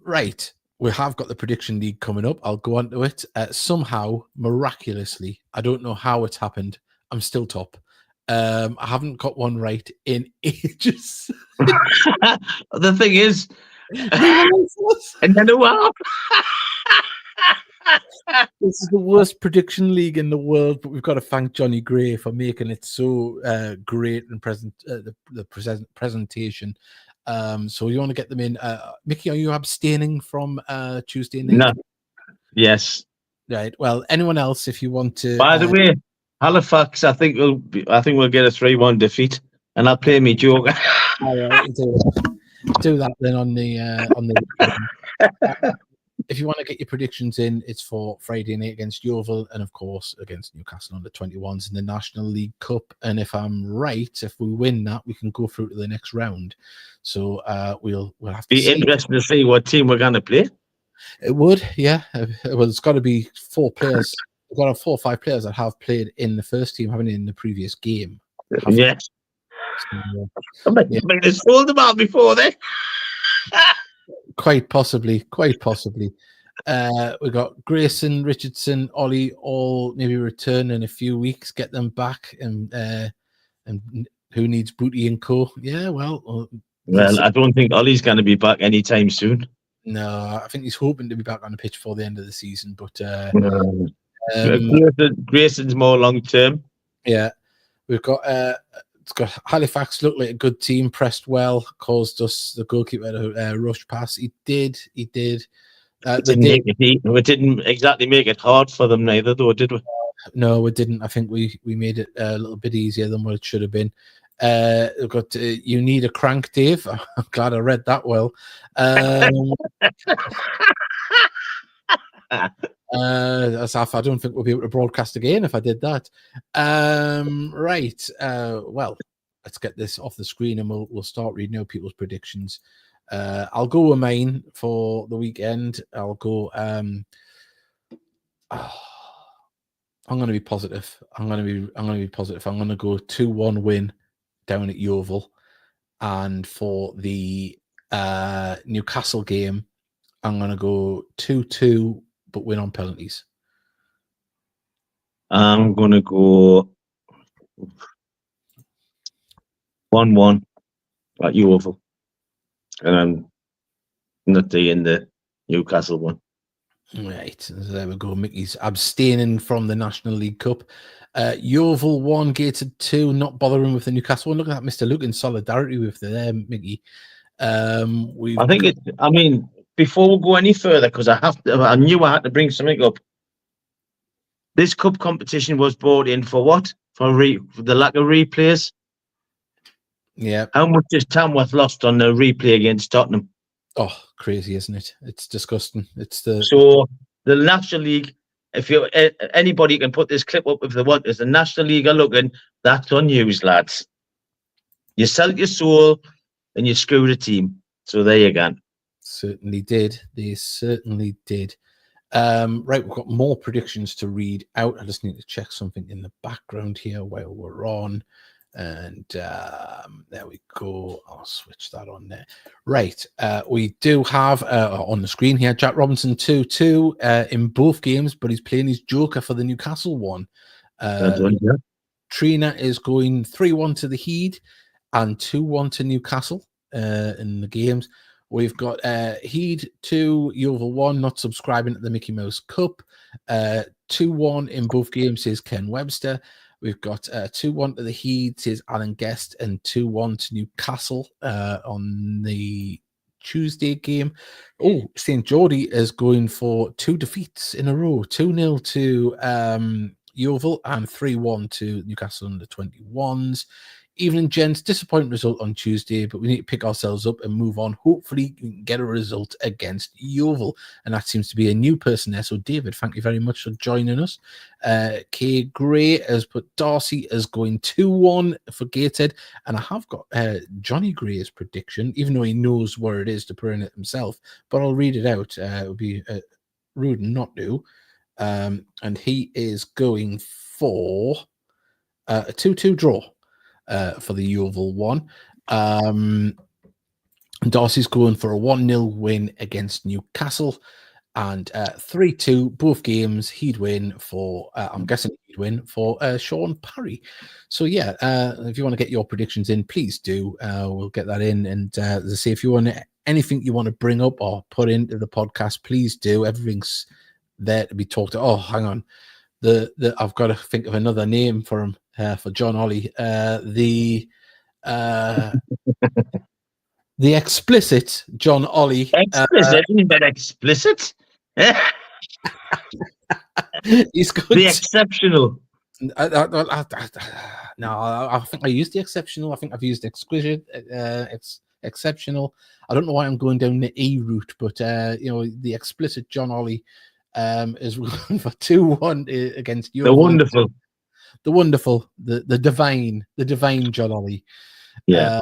Right. We have got the prediction league coming up. I'll go on to it. Somehow, miraculously, I don't know how it's happened, I'm still top. I haven't got one right in ages. The thing is, and then what? This is the worst prediction league in the world, but we've got to thank Johnny Gray for making it so great and the presentation. So you want to get them in. Mickey, are you abstaining from Tuesday night? No. Yes. Right. Well, anyone else, if you want to. By the way, Halifax, I think we'll get a 3-1 defeat, and I'll play me joker. All right, do that then on the. If you want to get your predictions in, it's for Friday night against Yeovil and, of course, against Newcastle under 21s in the National League Cup. And if I'm right, if we win that, we can go through to the next round. So we'll have to be interesting to see what team we're going to play. It would, yeah. Well, it's got to be 4 players. We've got 4 or 5 players that have played in the first team, haven't in the previous game. Yes. I might have sold them out before then. Quite possibly. We've got Grayson, Richardson, Ollie, all maybe return in a few weeks. Get them back, and who needs Booty and co? Yeah, well, I don't think Ollie's going to be back anytime soon. No, I think he's hoping to be back on the pitch for the end of the season. But Grayson's more long term. Yeah, we've got. It's got Halifax looked like a good team, pressed well, caused us the goalkeeper to rush pass. He did. We didn't exactly make it hard for them neither, though, did we? No, we didn't. I think we made it a little bit easier than what it should have been. We've got you need a crank, Dave. I'm glad I read that well. I don't think we'll be able to broadcast again if I did that. Right. Well, let's get this off the screen and we'll start reading out people's predictions. I'll go with mine for the weekend. I'll go. I'm going to be positive. I'm going to be positive. I'm going to go 2-1 win down at Yeovil, and for the Newcastle game, I'm going to go 2-2. But win on penalties. I'm going to go 1-1 at Yeovil. And I'm not in the Newcastle one. Right. So there we go. Mickey's abstaining from the National League Cup. Yeovil 1, Gateshead 2, not bothering with the Newcastle one. Look at that, Mr. Luke, in solidarity with them, Mickey. Before we go any further, because I knew I had to bring something up. This cup competition was brought in for what? For the lack of replays. Yeah. How much has Tamworth lost on the replay against Tottenham? Oh, crazy, isn't it? It's disgusting. So the National League. If anybody can put this clip up if they want, as the National League are looking, that's on you, lads. You sell your soul and you screw the team. So there you go. Certainly did. They certainly did. Right, we've got more predictions to read out. I just need to check something in the background here while we're on. And there we go. I'll switch that on there. Right. We do have on the screen here Jack Robinson 2-2 in both games, but he's playing his joker for the Newcastle one. Trina is going 3-1 to the Heed and 2-1 to Newcastle in the games. We've got Heed 2, Yeovil 1, not subscribing to the Mickey Mouse Cup. 2-1 in both games, says Ken Webster. We've got 2-1 to the Heed, says Alan Guest, and 2-1 to Newcastle on the Tuesday game. Oh, St. Geordie is going for 2 defeats in a row. 2-0 to Yeovil and 3-1 to Newcastle under 21s. Evening, gents. Disappointing result on Tuesday, but we need to pick ourselves up and move on. Hopefully, we can get a result against Yeovil. And that seems to be a new person there. So, David, thank you very much for joining us. Kay Gray has put Darcy as going 2-1 for Gateshead. And I have got Johnny Gray's prediction, even though he knows where it is to put in it himself. But I'll read it out. It would be rude not to. And he is going for a 2-2 draw. For the Yeovil one. Darcy's going for a 1-0 win against Newcastle and 3-2 both games. He'd win for, I'm guessing he'd win for Sean Parry. So, yeah, if you want to get your predictions in, please do. We'll get that in. And as I say, if you want anything you want to bring up or put into the podcast, please do. Everything's there to be talked to. Oh, hang on. I've got to think of another name for him. For John Ollie, the explicit John Ollie. Explicit, but explicit. He's got the exceptional. No, I think I used the exceptional. I think I've used exquisite. It's exceptional. I don't know why I'm going down the E route, but the explicit John Ollie is going for 2-1 against you. The wonderful, the divine John Ollie. Yeah.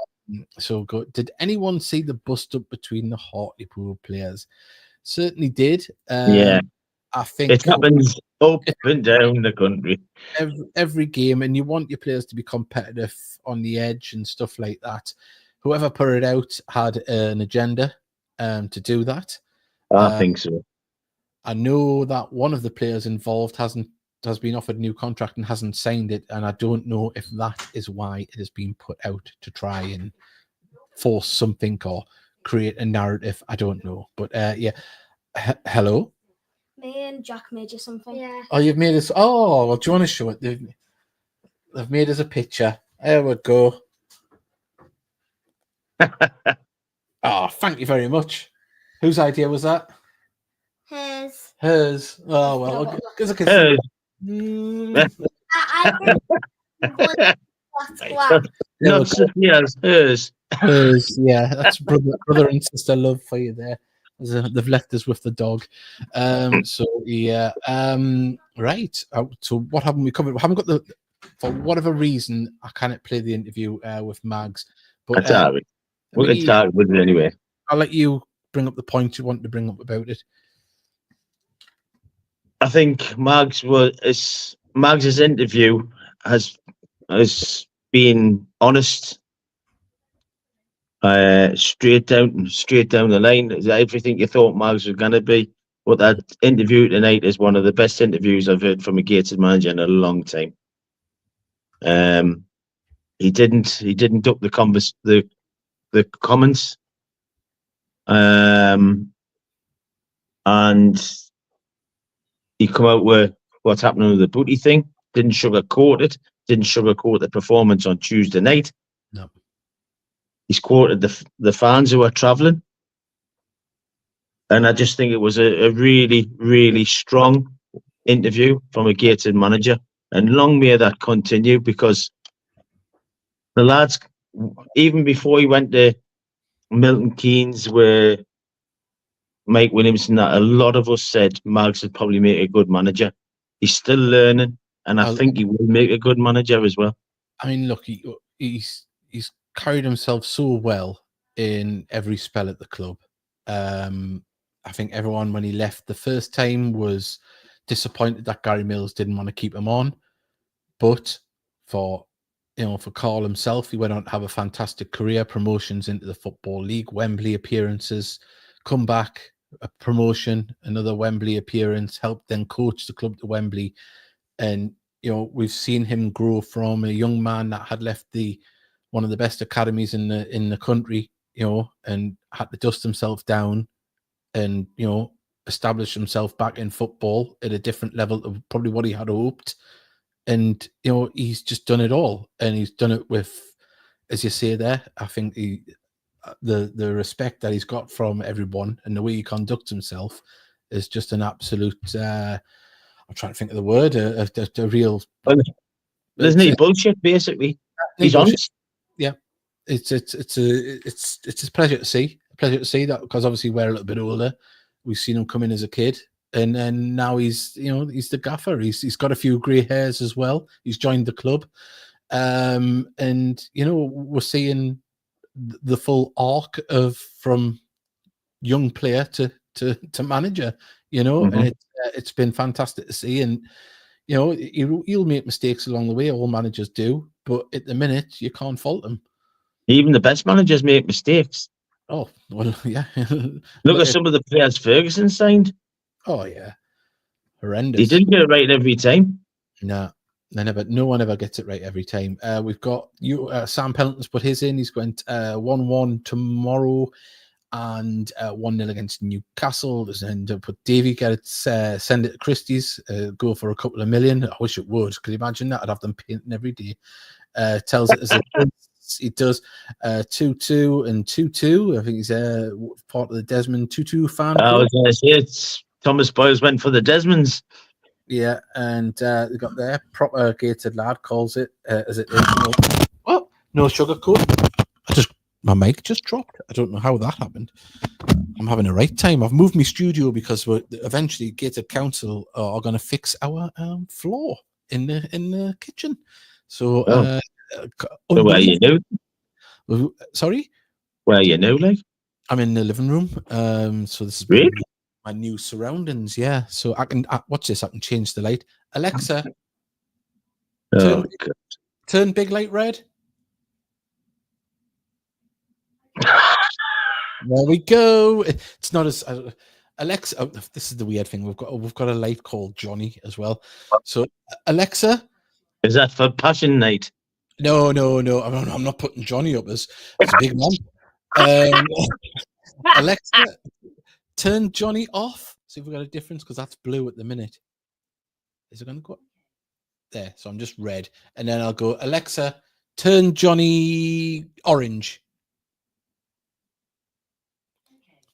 So good. Did anyone see the bust up between the Hartlepool players? Certainly did. Yeah. I think it happens up and down the country. Every game, and you want your players to be competitive on the edge and stuff like that. Whoever put it out had an agenda to do that. I think so. I know that one of the players involved has been offered a new contract and hasn't signed it, and I don't know if that is why it has been put out to try and force something or create a narrative. I don't know, but yeah. Hello. Me and Jack made you something. Yeah. Oh, you've made us. Oh, well, do you want to show it? They've made us a picture. There we go. Oh, thank you very much. Whose idea was that? Hers. Oh well, because I can see. Not Sophia's, hers. Hers, yeah. That's brother and sister love for you there. They've left us with the dog. So yeah. Right. So what haven't we covered? We haven't got for whatever reason, I cannot play the interview with Mags. But that's all right. We can start with it anyway. I'll let you bring up the point you want to bring up about it. I think Mags's interview has been honest, straight down the line. Everything you thought Mags was going to be. But that interview tonight is one of the best interviews I've heard from a Gateshead manager in a long time. He didn't duck the comments, and he come out with what's happening with the Booty thing. Didn't sugarcoat it. Didn't sugarcoat the performance on Tuesday night. No. He's quoted the fans who are travelling. And I just think it was a really, really strong interview from a Gateshead manager. And long may that continue, because the lads, even before he went to Milton Keynes, where Mike Williamson, that a lot of us said Mags would probably make a good manager. He's still learning, and I think he will make a good manager as well. I mean, look, he's carried himself so well in every spell at the club. I think everyone, when he left the first time, was disappointed that Gary Mills didn't want to keep him on. But for Carl himself, he went on to have a fantastic career, promotions into the Football League, Wembley appearances, come back, a promotion, another Wembley appearance, helped then coach the club to Wembley. And, we've seen him grow from a young man that had left one of the best academies in the country, and had to dust himself down and, establish himself back in football at a different level of probably what he had hoped. And, he's just done it all. And he's done it with, as you say there, I think the respect that he's got from everyone and the way he conducts himself is just an absolute, I'm trying to think of the word, a real... There's no bullshit, basically. He's honest. Yeah. It's a pleasure to see. A pleasure to see that, because obviously we're a little bit older. We've seen him come in as a kid, and now he's he's the gaffer. He's got a few grey hairs as well. He's joined the club, and we're seeing the full arc of from young player to manager. And it's been fantastic to see. And he'll make mistakes along the way. All managers do, but at the minute you can't fault him. Even the best managers make mistakes. Oh, well, yeah. Look at some of the players Ferguson signed. Oh, yeah. Horrendous. He didn't get it right every time. No, no one ever gets it right every time. We've got Sam Pelton's put his in. He's went 1-1 tomorrow and 1-0 against Newcastle. And put Davey, send it to Christie's, go for a couple of million. I wish it would. Could you imagine that? I'd have them painting every day. Tells it as it is. He does 2-2 and 2-2. I think he's part of the Desmond 2-2 fan. I was going to say it's Thomas Boyles went for the Desmonds. Yeah, and they got their proper gated lad calls it as it is. Well, no sugarcoat. My mic just dropped. I don't know how that happened. I'm having a right time. I've moved my studio because we're eventually Gated Council are going to fix our floor in the kitchen. So. So where you new? Sorry? Where you new, like? I'm in the living room. So this is really? My new surroundings, yeah. So I can watch this. I can change the light. Alexa, turn big light red. There we go. It's not as Alexa. Oh, this is the weird thing. We've got a light called Johnny as well. So Alexa, is that for Passion Night? No. I'm not putting Johnny up as a big man. Alexa, turn Johnny off. See if we got a difference, because that's blue at the minute. Is it going to go there? So I'm just red, and then I'll go Alexa, turn Johnny orange.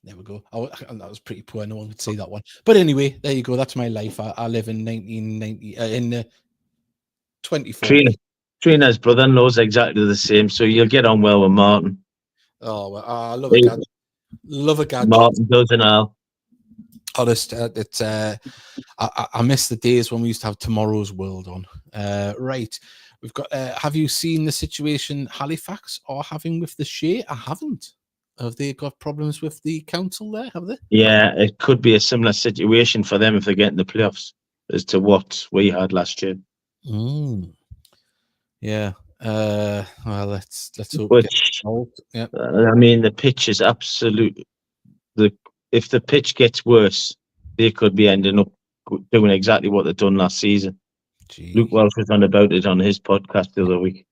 There we go. That was pretty poor. No one could see that one. But anyway, there you go. That's my life. I live in 1990 in 24. Trina's brother-in-law's exactly the same, so you'll get on well with Martin. Oh, well, I love a gadget. Love a gadget. Martin does and all. Honest, it's I miss the days when we used to have Tomorrow's World on. Right, we've got. Have you seen the situation Halifax are having with the Shea? I haven't. Have they got problems with the council there? Have they? Yeah, it could be a similar situation for them if they get in the playoffs as to what we had last year. Yeah. Well, let's hope. Yeah. I mean, the pitch is absolute. If the pitch gets worse, they could be ending up doing exactly what they've done last season. Jeez. Luke Welsh was on about it on his podcast the other week.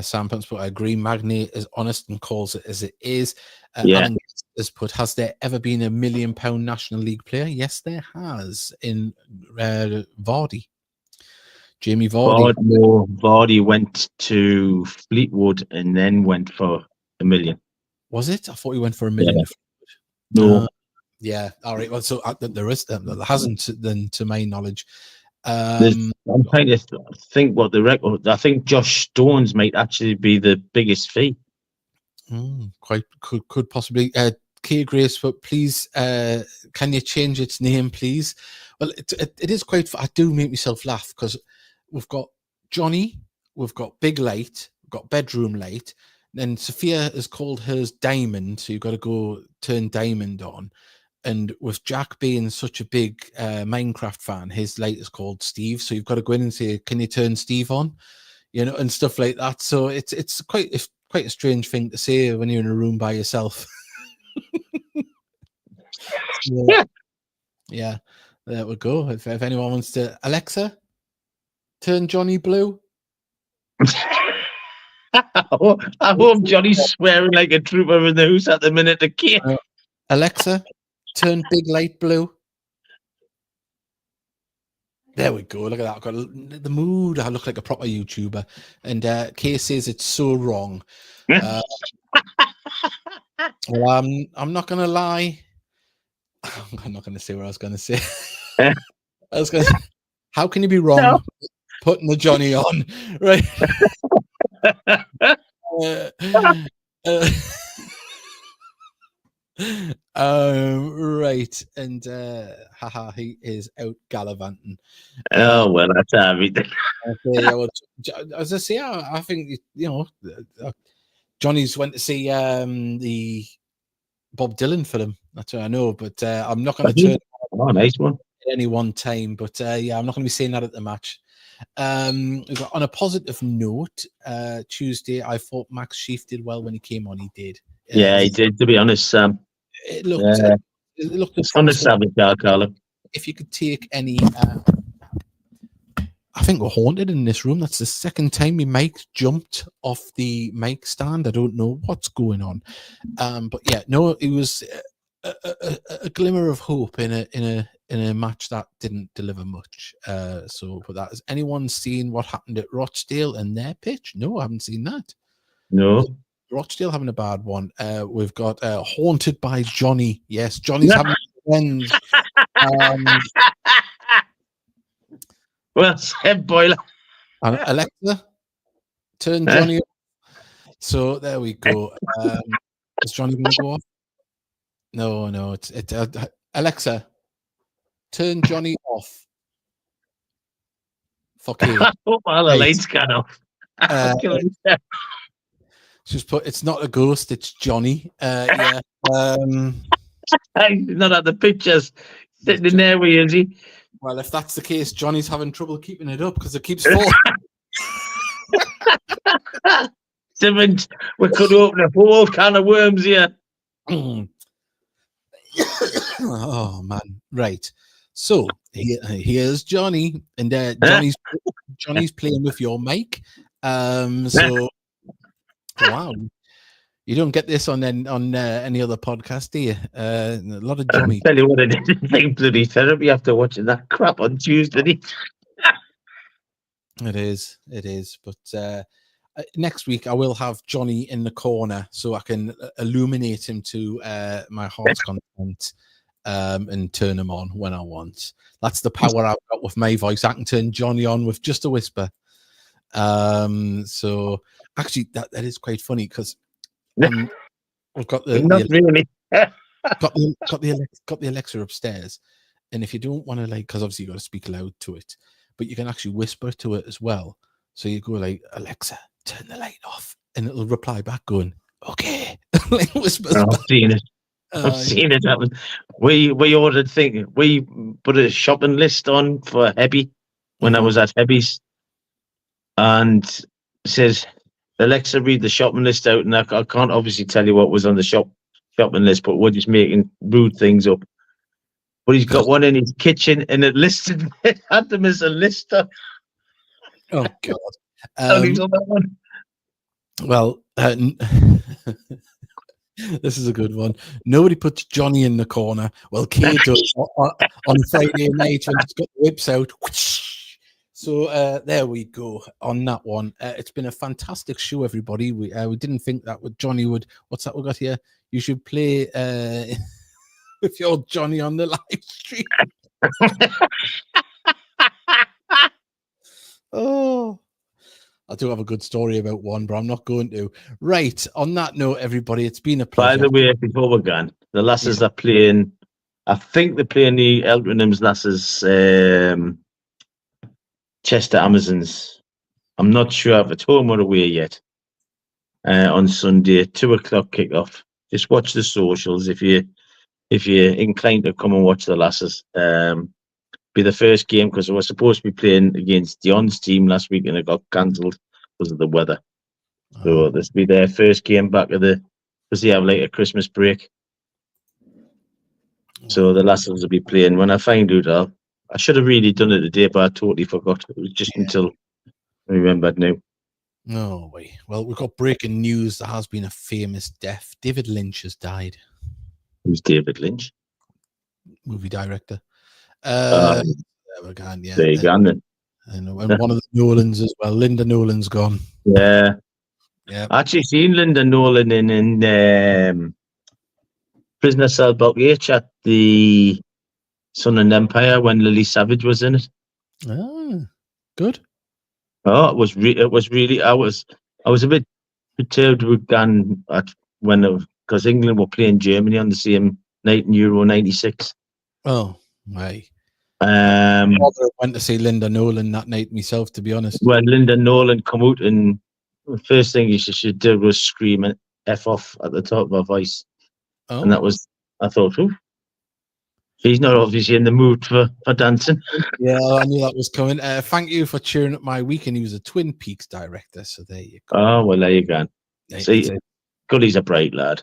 Sam Pence, but I agree. Magny is honest and calls it as it is. Alan has put, has there ever been £1 million National League player? Yes, there has in Vardy. Jamie Vardy. Vardy went to Fleetwood and then went for $1 million. Was it? I thought he went for $1 million. Yeah. No. Yeah. All right. Well, so there hasn't, then, to my knowledge. I'm trying to think what the record. I think Josh Stones might actually be the biggest fee. Quite could possibly. Kay Grace, but please, can you change its name, please? Well, it is quite. I do make myself laugh because we've got Johnny, we've got Big Light, we've got Bedroom Light. Then Sophia has called hers Diamond, so you've got to go turn Diamond on. And with Jack being such a big Minecraft fan, his light is called Steve. So you've got to go in and say, "Can you turn Steve on?" And stuff like that. So it's quite a strange thing to say when you're in a room by yourself. Yeah. There we go. If anyone wants to, Alexa, turn Johnny blue. I hope Johnny's swearing like a trooper in the house at the minute to kill. Alexa, turn big light blue. There we go. Look at that. I've got the mood. I look like a proper YouTuber. And Kay says it's so wrong. Well, I'm not going to lie. I'm not going to say what I was going to say. I was going to say, how can you be wrong putting the Johnny on? Right. Right. And haha, he is out gallivanting. Oh, well, that's everything. As I say, I think, Johnny's went to see the Bob Dylan film. That's what I know, but I'm not going to turn nice one at any one time. But yeah, I'm not going to be saying that at the match. On a positive note, Tuesday, I thought Max Sheaf did well when he came on. He did. Yeah, he did. To be honest, Sam, it looked it's on the savage color. If you could take any, I think we're haunted in this room. That's the second time my mic jumped off the mic stand. I don't know what's going on, but yeah, no, it was a glimmer of hope in a match that didn't deliver much. But that, has anyone seen what happened at Rochdale and their pitch? No, I haven't seen that. No. Rochdale having a bad one. We've got Haunted by Johnny. Yes, Johnny's having revenge. Well said, Boiler. Alexa, turn Johnny off. So there we go. Is Johnny going to go off? No. It's Alexa, turn Johnny off. Fuck you. I hope all the lights got off. Just put, it's not a ghost, it's Johnny. Yeah. He's not at the pictures. Sitting in there with you, is he? Well, if that's the case, Johnny's having trouble keeping it up because it keeps falling. Simmons, we could open a whole can of worms here. Oh, man. Right. So, here's Johnny. And Johnny's playing with your mic. So... Wow, you don't get this on any other podcast, do you? A lot of Johnny. I'll tell you what, I didn't think bloody therapy after watching that crap on Tuesday. It is. But next week I will have Johnny in the corner so I can illuminate him to my heart's content and turn him on when I want. That's the power I've got with my voice. I can turn Johnny on with just a whisper. So actually that is quite funny because I've got the Alexa upstairs, and if you don't want to, like, because obviously you got to speak loud to it, but you can actually whisper to it as well. So you go like, Alexa, turn the light off, and it'll reply back going, okay. Like whispers. I've seen it. I've seen it happen. We ordered thing. We put a shopping list on for Hebby when I was at Hebby's. And says, Alexa, read the shopping list out. And I can't obviously tell you what was on the shopping list, but we're just making rude things up. But he's got one in his kitchen, and it had them as a lister. Oh, God. Well, this is a good one. Nobody puts Johnny in the corner. Well, Kay does on Friday night when he's got the whips out. So there we go on that one. It's been a fantastic show, everybody. We didn't think that with Johnny would. What's that we got here? You should play with your Johnny on the live stream. Oh, I do have a good story about one, but I'm not going to. Right. On that note, everybody, it's been a pleasure. By the way, before we're gone, the lasses are playing. I think they're playing the Eltrinham's lasses. Chester Amazons. I'm not sure if it's home or away yet. On Sunday, 2:00 kickoff. Just watch the socials if you're inclined to come and watch the lasses. Be the first game because we were supposed to be playing against Dion's team last week and it got cancelled because of the weather. So this will be their first game back because they have like a Christmas break. So the lasses will be playing. When I find out, I should have really done it today, but I totally forgot. It was just until I remembered now. No way. Well, we've got breaking news. There has been a famous death. David Lynch has died. Who's David Lynch? Movie director. Um, Again, yeah. there you go. Then. And one of the Nolans as well. Linda Nolan's gone. Yeah. Yeah. I actually seen Linda Nolan in Prisoner Cell Block H at the Sun and Empire when Lily Savage was in it. Ah, good. Oh, it was really. I was a bit perturbed with Gan because England were playing Germany on the same night in Euro '96. Oh, right. I went to see Linda Nolan that night myself, to be honest. When Linda Nolan come out, and the first thing she did was scream and F off at the top of her voice. Oh. And that was, I thought, she's not obviously in the mood for dancing. Yeah, I knew that was coming. Thank you for cheering up my weekend. He was a Twin Peaks director, so there you go. Oh, well, there you go. See, Gully's a bright lad.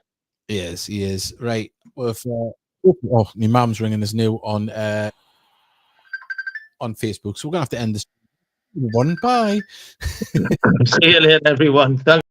He is. Right. Well, my mum's ringing us new on Facebook, so we're going to have to end this one. Bye. See you later, everyone. Thanks.